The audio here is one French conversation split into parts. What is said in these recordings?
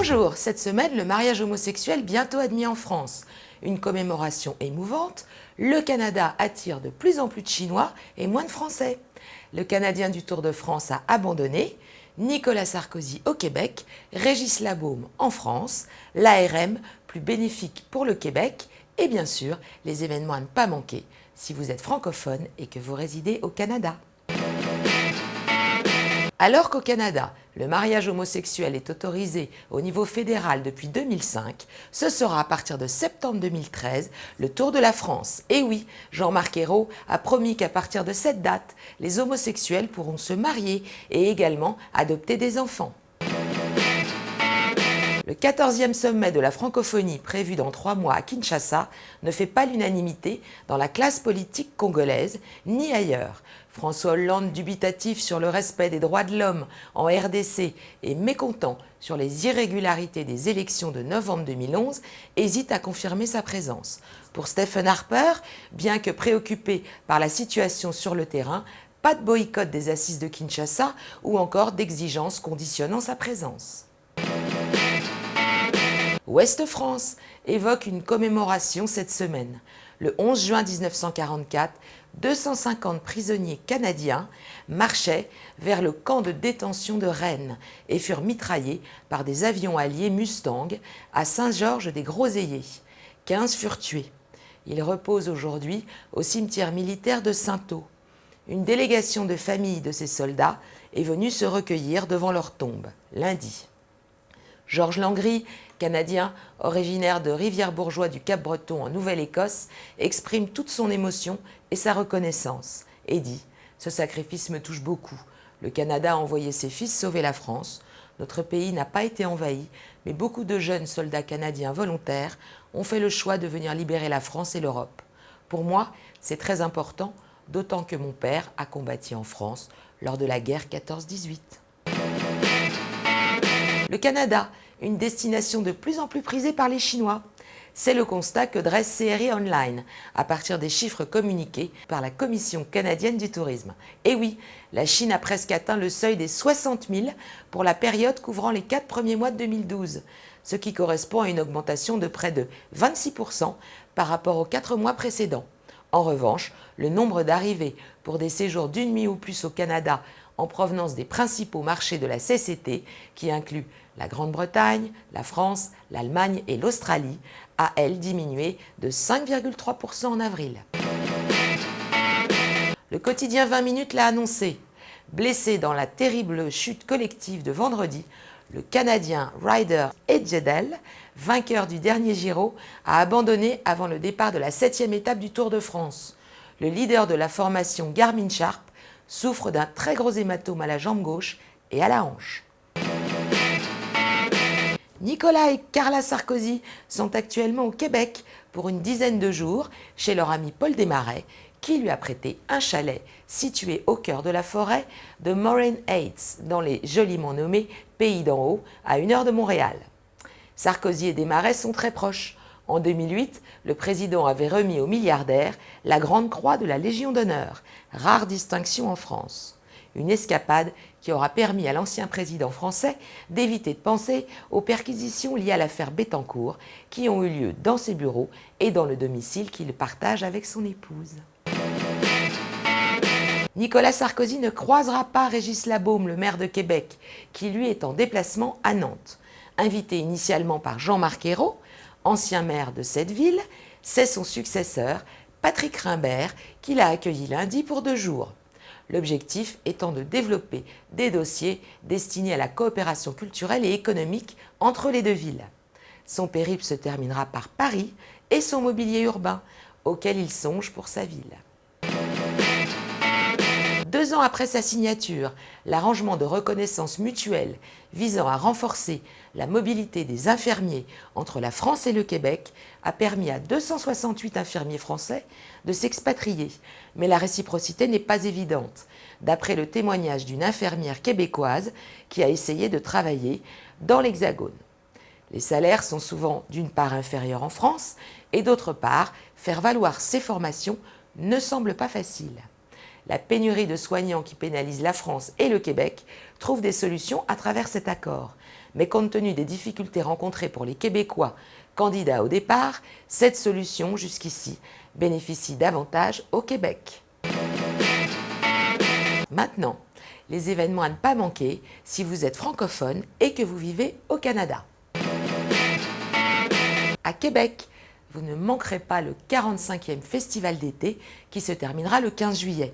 Bonjour, cette semaine, le mariage homosexuel bientôt admis en France. Une commémoration émouvante, le Canada attire de plus en plus de Chinois et moins de Français. Le Canadien du Tour de France a abandonné, Nicolas Sarkozy au Québec, Régis Labaume en France, l'ARM plus bénéfique pour le Québec et bien sûr les événements à ne pas manquer si vous êtes francophone et que vous résidez au Canada. Alors qu'au Canada, le mariage homosexuel est autorisé au niveau fédéral depuis 2005, ce sera à partir de septembre 2013 le tour de la France. Et oui, Jean-Marc Ayrault a promis qu'à partir de cette date, les homosexuels pourront se marier et également adopter des enfants. Le 14e sommet de la francophonie prévu dans 3 mois à Kinshasa ne fait pas l'unanimité dans la classe politique congolaise ni ailleurs. François Hollande, dubitatif sur le respect des droits de l'homme en RDC et mécontent sur les irrégularités des élections de novembre 2011, hésite à confirmer sa présence. Pour Stephen Harper, bien que préoccupé par la situation sur le terrain, pas de boycott des assises de Kinshasa ou encore d'exigences conditionnant sa présence. Ouest France évoque une commémoration cette semaine. Le 11 juin 1944, 250 prisonniers canadiens marchaient vers le camp de détention de Rennes et furent mitraillés par des avions alliés Mustang à Saint-Georges-des-Groseilliers. 15 furent tués. Ils reposent aujourd'hui au cimetière militaire de Saintot. Une délégation de familles de ces soldats est venue se recueillir devant leur tombe, lundi. Georges Langry, Canadien originaire de Rivière-Bourgeois du Cap-Breton en Nouvelle-Écosse, exprime toute son émotion et sa reconnaissance et dit « Ce sacrifice me touche beaucoup. Le Canada a envoyé ses fils sauver la France. Notre pays n'a pas été envahi, mais beaucoup de jeunes soldats canadiens volontaires ont fait le choix de venir libérer la France et l'Europe. Pour moi, c'est très important, d'autant que mon père a combattu en France lors de la guerre 14-18. » Le Canada, une destination de plus en plus prisée par les Chinois. C'est le constat que dresse CRI Online à partir des chiffres communiqués par la Commission canadienne du tourisme. Et oui, la Chine a presque atteint le seuil des 60 000 pour la période couvrant les 4 premiers mois de 2012, ce qui correspond à une augmentation de près de 26% par rapport aux 4 mois précédents. En revanche, le nombre d'arrivées pour des séjours d'une nuit ou plus au Canada en provenance des principaux marchés de la CCT, qui incluent la Grande-Bretagne, la France, l'Allemagne et l'Australie, a, elle, diminué de 5,3% en avril. Le quotidien 20 minutes l'a annoncé. Blessé dans la terrible chute collective de vendredi, le Canadien Ryder Edgedell, vainqueur du dernier Giro, a abandonné avant le départ de la 7e étape du Tour de France. Le leader de la formation Garmin Sharp souffre d'un très gros hématome à la jambe gauche et à la hanche. Nicolas et Carla Sarkozy sont actuellement au Québec pour une dizaine de jours chez leur ami Paul Desmarais, qui lui a prêté un chalet situé au cœur de la forêt de Moraine Heights, dans les joliment nommés Pays d'en haut, à 1 heure de Montréal. Sarkozy et Desmarais sont très proches. En 2008, le président avait remis aux milliardaires la Grande Croix de la Légion d'honneur, rare distinction en France. Une escapade qui aura permis à l'ancien président français d'éviter de penser aux perquisitions liées à l'affaire Bettencourt qui ont eu lieu dans ses bureaux et dans le domicile qu'il partage avec son épouse. Nicolas Sarkozy ne croisera pas Régis Labaume, le maire de Québec, qui lui est en déplacement à Nantes. Invité initialement par Jean-Marc Ayrault, ancien maire de cette ville, c'est son successeur, Patrick Rimbert, qui l'a accueilli lundi pour 2 jours. L'objectif étant de développer des dossiers destinés à la coopération culturelle et économique entre les 2 villes. Son périple se terminera par Paris et son mobilier urbain, auquel il songe pour sa ville. 2 ans après sa signature, l'arrangement de reconnaissance mutuelle visant à renforcer la mobilité des infirmiers entre la France et le Québec a permis à 268 infirmiers français de s'expatrier. Mais la réciprocité n'est pas évidente, d'après le témoignage d'une infirmière québécoise qui a essayé de travailler dans l'Hexagone. Les salaires sont souvent d'une part inférieurs en France et d'autre part, faire valoir ces formations ne semble pas facile. La pénurie de soignants qui pénalise la France et le Québec trouve des solutions à travers cet accord. Mais compte tenu des difficultés rencontrées pour les Québécois candidats au départ, cette solution, jusqu'ici, bénéficie davantage au Québec. Maintenant, les événements à ne pas manquer si vous êtes francophone et que vous vivez au Canada. À Québec, vous ne manquerez pas le 45e festival d'été qui se terminera le 15 juillet.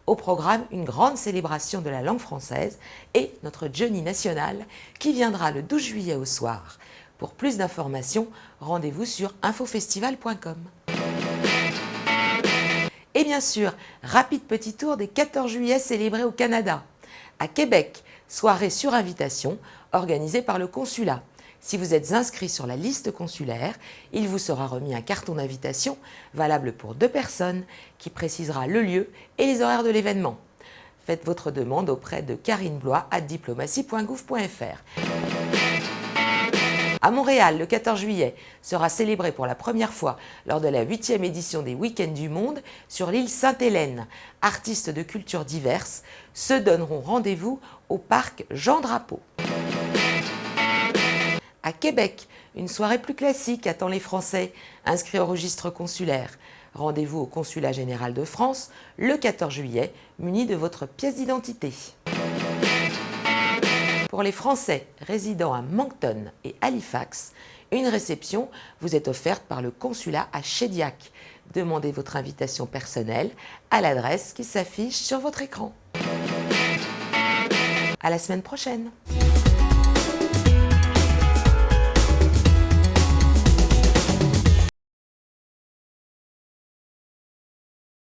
Au programme, une grande célébration de la langue française et notre Johnny national qui viendra le 12 juillet au soir. Pour plus d'informations, rendez-vous sur infofestival.com. Et bien sûr, rapide petit tour des 14 juillet célébrés au Canada. À Québec, soirée sur invitation organisée par le consulat. Si vous êtes inscrit sur la liste consulaire, il vous sera remis un carton d'invitation valable pour 2 personnes qui précisera le lieu et les horaires de l'événement. Faites votre demande auprès de Karine Blois à diplomatie.gouv.fr. À Montréal, le 14 juillet, sera célébré pour la première fois lors de la 8e édition des Week-ends du Monde sur l'île Sainte-Hélène. Artistes de cultures diverses se donneront rendez-vous au parc Jean Drapeau. À Québec, une soirée plus classique attend les Français inscrits au registre consulaire. Rendez-vous au Consulat général de France le 14 juillet, muni de votre pièce d'identité. Pour les Français résidant à Moncton et Halifax, une réception vous est offerte par le consulat à Shediac. Demandez votre invitation personnelle à l'adresse qui s'affiche sur votre écran. À la semaine prochaine!